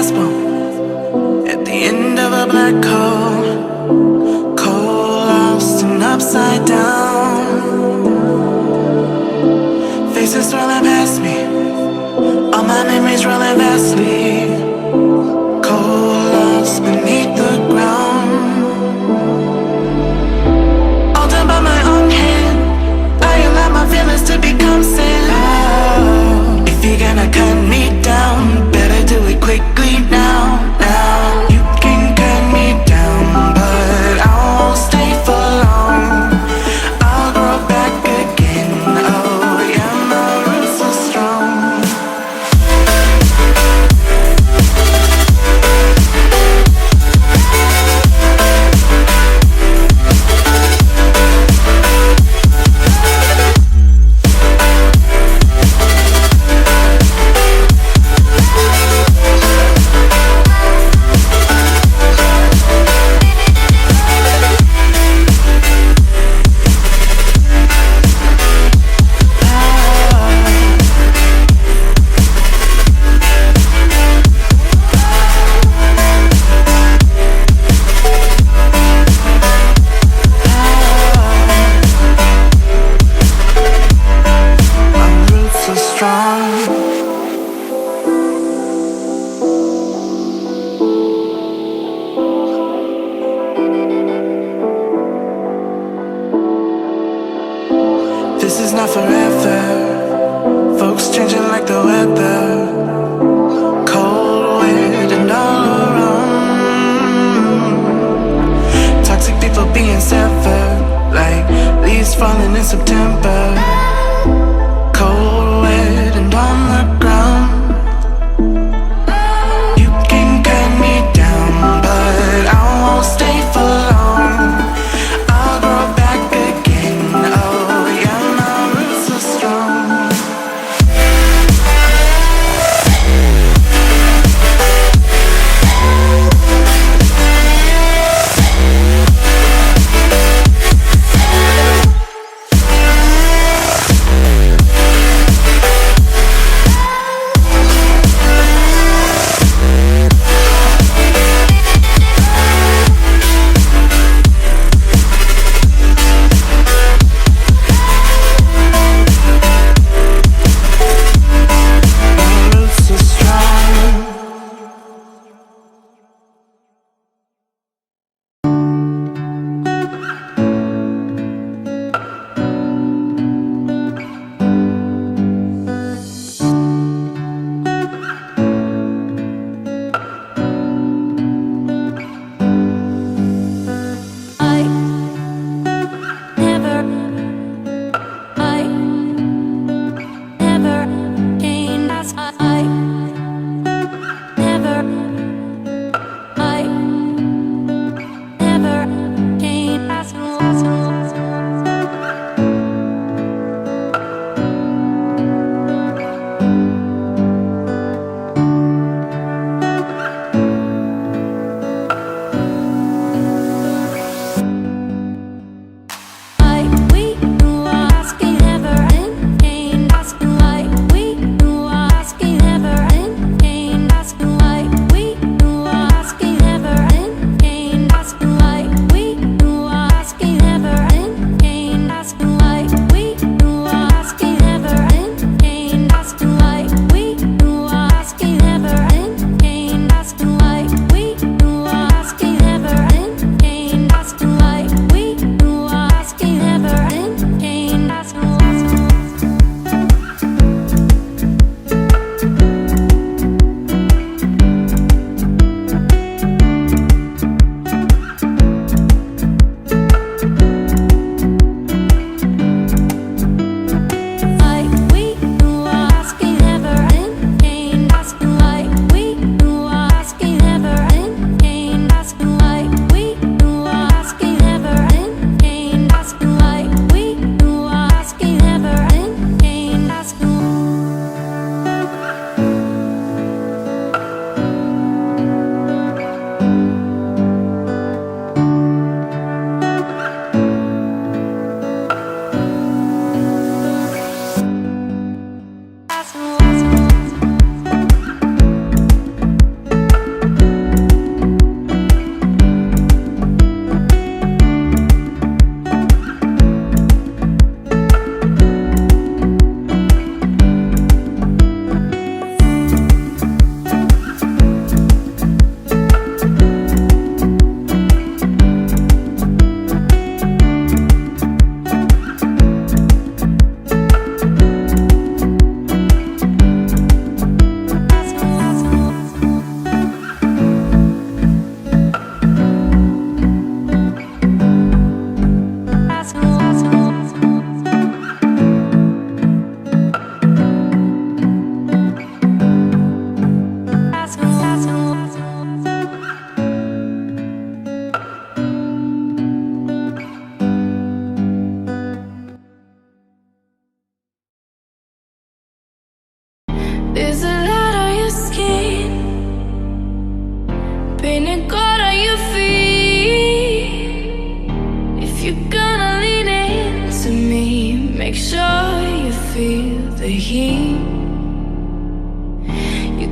gospel at the end of a black hole, cold, lost and upside down. Faces swirling past me, all my memories rolling vastly, cold, lost beneath the ground. All done by my own hand, I allow my feelings to become sand. Oh, if you're gonna cut me down, better do it quickly now, now. You can cut me down, but I won't stay for long. I'll grow back again, oh yeah, my roots are strong. This is not forever. Folks changing like the weather. Cold, wet, and all around. Toxic people being severed, like leaves falling in September. Cold, wet, and on the ground. You can cut me down, but I won't stay for long. I'll grow back again, oh yeah, my roots are strong.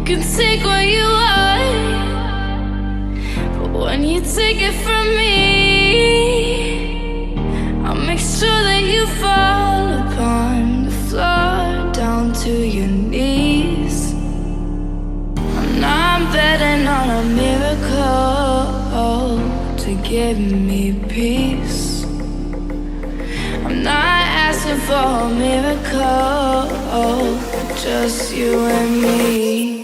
can take what you want, but when you take it from me, I'll make sure that you fall upon the floor down to your knees. I'm betting on a miracle to give me peace. I'm not asking for a miracle, just you and me.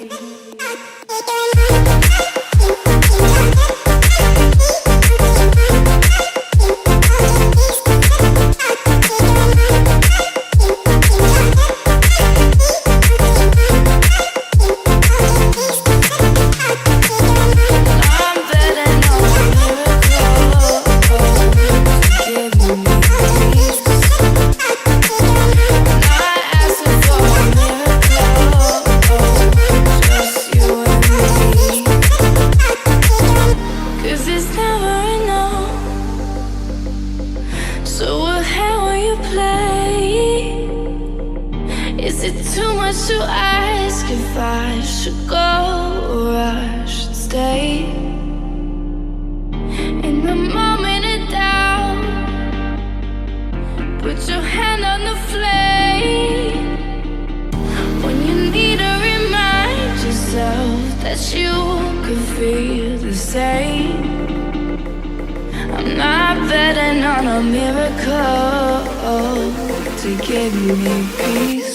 Is it too much to ask if I should go or I should stay? In the moment of doubt, put your hand on the flame. When you need to remind yourself that you could feel the same. I'm not betting on a miracle to give me peace.